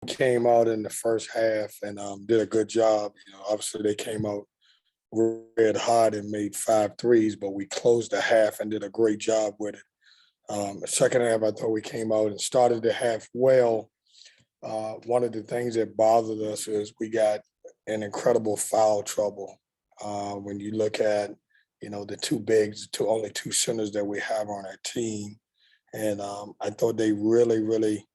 came out in the first half and did a good job. Obviously they came out red hot and made 5 threes, but we closed the half and did a great job with it. The second half, I thought we came out and started the half well. One of the things that bothered us is we got an incredible foul trouble. When you look at, the two bigs, only two centers that we have on our team, and I thought they really, really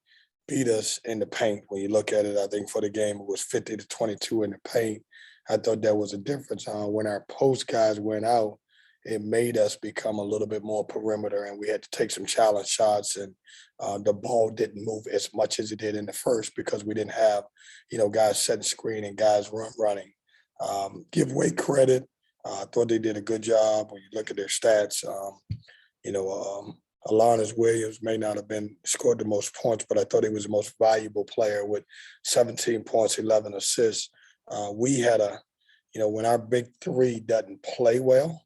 beat us in the paint. When you look at it, I think for the game it was 50-22 in the paint. I thought that was a difference. When our post guys went out, it made us become a little bit more perimeter, and we had to take some challenge shots. And the ball didn't move as much as it did in the first because we didn't have, guys setting screen and guys running. Give away credit. I thought they did a good job when you look at their stats. You know, Alonnis Williams may not have been scored the most points, but I thought he was the most valuable player with 17 points, 11 assists. We had when our big three doesn't play well,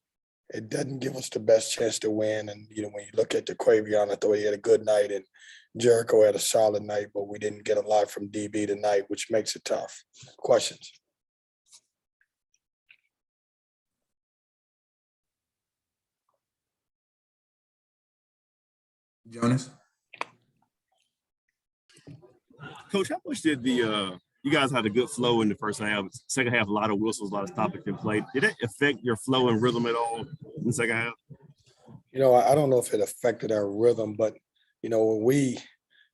it doesn't give us the best chance to win. And, when you look at the Quavion, I thought he had a good night and Jericho had a solid night, but we didn't get a lot from DB tonight, which makes it tough. Questions? Jonas? Coach, how much did you guys had a good flow in the first half? Second half, a lot of whistles, a lot of stoppage in play. Did it affect your flow and rhythm at all in the second half? I don't know if it affected our rhythm, but when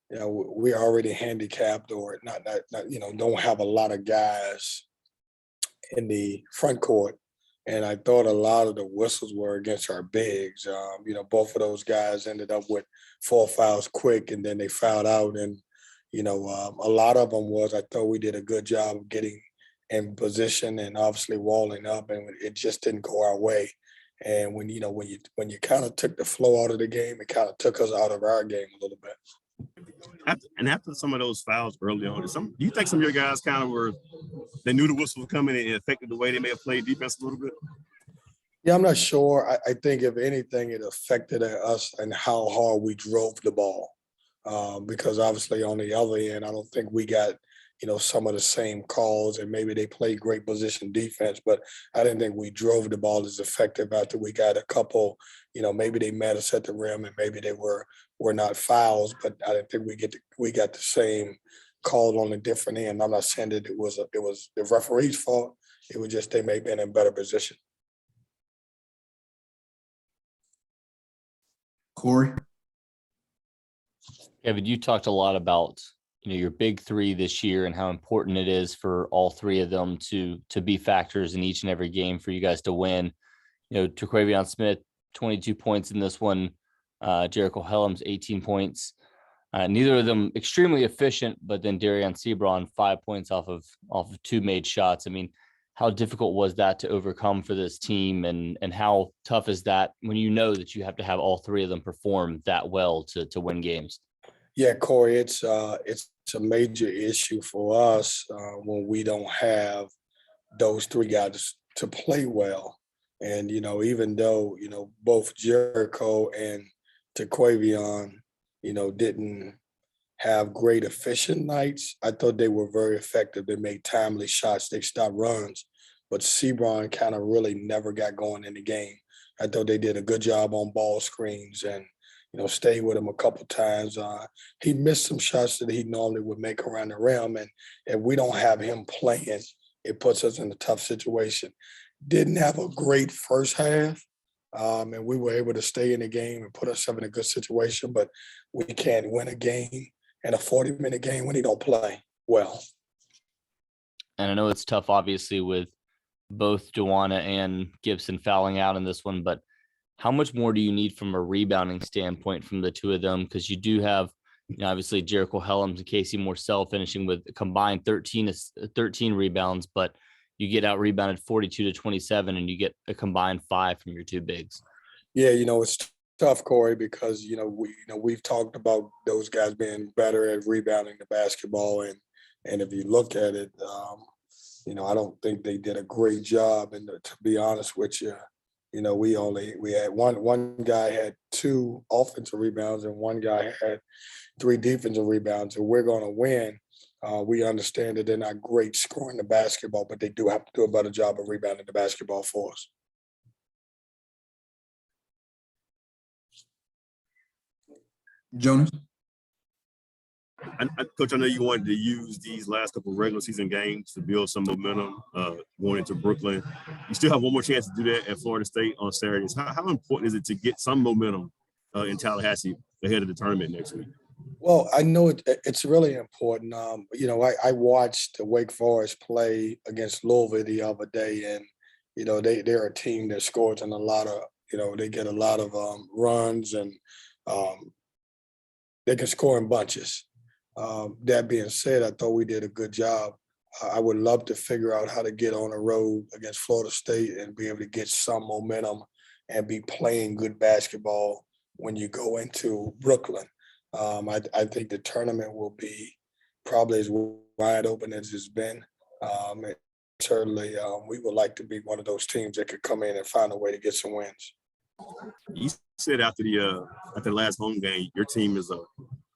we're already handicapped or not, don't have a lot of guys in the front court. And I thought a lot of the whistles were against our bigs. Both of those guys ended up with 4 fouls quick, and then they fouled out. And a lot of them was I thought we did a good job of getting in position and obviously walling up, and it just didn't go our way. And when you kind of took the flow out of the game, it kind of took us out of our game a little bit. After some of those fouls early on, do you think some of your guys kind of they knew the whistle was coming and it affected the way they may have played defense a little bit? Yeah, I'm not sure. I think if anything, it affected us and how hard we drove the ball. Because obviously on the other end, I don't think we got, some of the same calls, and maybe they played great position defense, but I didn't think we drove the ball as effective after we got a couple, maybe they met us at the rim and maybe they were not fouls, but I didn't think we got the same call on a different end. I'm not saying that it was the referee's fault. It was just they may have been in better position. Corey? Kevin, you talked a lot about your big three this year and how important it is for all three of them to be factors in each and every game for you guys to win. Terquavion Smith, 22 points in this one. Jericho Helms, 18 points. Neither of them extremely efficient, but then Darian Sebron, 5 points off of 2 made shots. I mean, how difficult was that to overcome for this team, and how tough is that when you know that you have to have all three of them perform that well to win games? Yeah, Corey, it's a major issue for us when we don't have those three guys to play well. And, even though, both Jericho and Terquavion, didn't have great efficient nights, I thought they were very effective. They made timely shots. They stopped runs. But Sebron kind of really never got going in the game. I thought they did a good job on ball screens and, stayed with him a couple times. He missed some shots that he normally would make around the rim. And if we don't have him playing, it puts us in a tough situation. Didn't have a great first half. And we were able to stay in the game and put ourselves in a good situation. But we can't win a game in a 40-minute game when he don't play well. And I know it's tough, obviously, with both Dewana and Gibson fouling out in this one, but how much more do you need from a rebounding standpoint from the two of them? Because you do have, obviously Jericho Helms and Casey Morsell finishing with a combined 13 rebounds, but you get out rebounded 42-27 and you get a combined 5 from your two bigs. Yeah, it's tough, Corey, because, we've talked about those guys being better at rebounding the basketball. And if you look at it, I don't think they did a great job. And to be honest with you, we had one guy had 2 offensive rebounds and one guy had 3 defensive rebounds. And we're going to win We understand that they're not great scoring the basketball, but they do have to do a better job of rebounding the basketball for us. Jonas? Coach, I know you wanted to use these last couple of regular season games to build some momentum going into Brooklyn. You still have one more chance to do that at Florida State on Saturdays. How important is it to get some momentum in Tallahassee ahead of the tournament next week? Well, I know it's really important. I watched Wake Forest play against Louisville the other day, and they're a team that scores in a lot of they get a lot of runs, and they can score in bunches. That being said, I thought we did a good job. I would love to figure out how to get on the road against Florida State and be able to get some momentum and be playing good basketball when you go into Brooklyn. I think the tournament will be probably as wide open as it's been. And certainly, we would like to be one of those teams that could come in and find a way to get some wins. You said after the last home game, your team is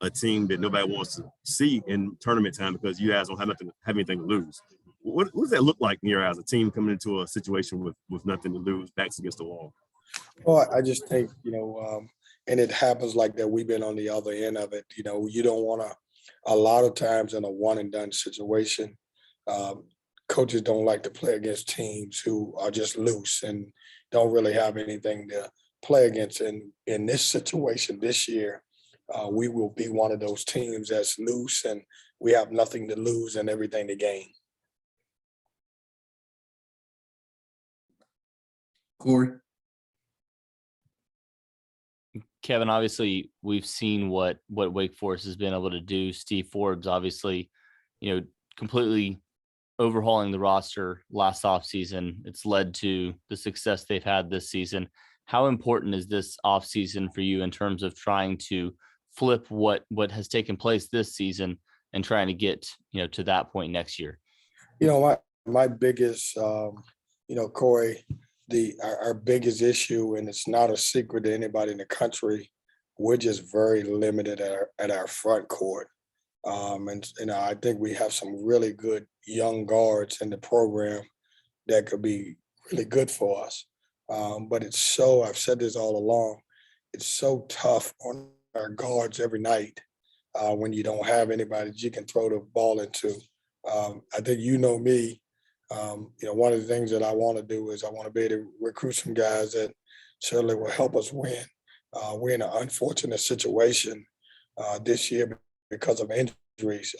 a team that nobody wants to see in tournament time because you guys don't have anything to lose. What does that look like in your eyes, a team coming into a situation with nothing to lose, backs against the wall? Well, I just think, and it happens like that. We've been on the other end of it. You don't want to, a lot of times in a one and done situation, coaches don't like to play against teams who are just loose and don't really have anything to play against. And in this situation this year, we will be one of those teams that's loose and we have nothing to lose and everything to gain. Corey? Kevin, obviously we've seen what Wake Forest has been able to do. Steve Forbes, obviously, completely overhauling the roster last offseason. It's led to the success they've had this season. How important is this offseason for you in terms of trying to flip what has taken place this season and trying to get, to that point next year? My biggest, Corey, our biggest issue, and it's not a secret to anybody in the country, we're just very limited at our front court. I think we have some really good young guards in the program that could be really good for us. But I've said this all along, it's so tough on our guards every night when you don't have anybody that you can throw the ball into. I think me. One of the things that I want to do is I want to be able to recruit some guys that certainly will help us win. We're in an unfortunate situation this year because of injuries,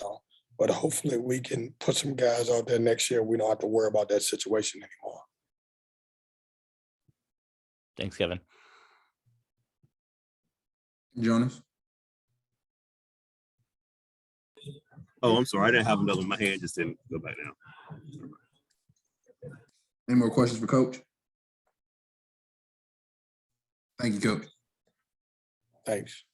but hopefully we can put some guys out there next year. We don't have to worry about that situation anymore. Thanks, Kevin. Jonas? Oh, I'm sorry. I didn't have another. My hand just didn't go back down. Any more questions for Coach? Thank you, Coach. Thanks.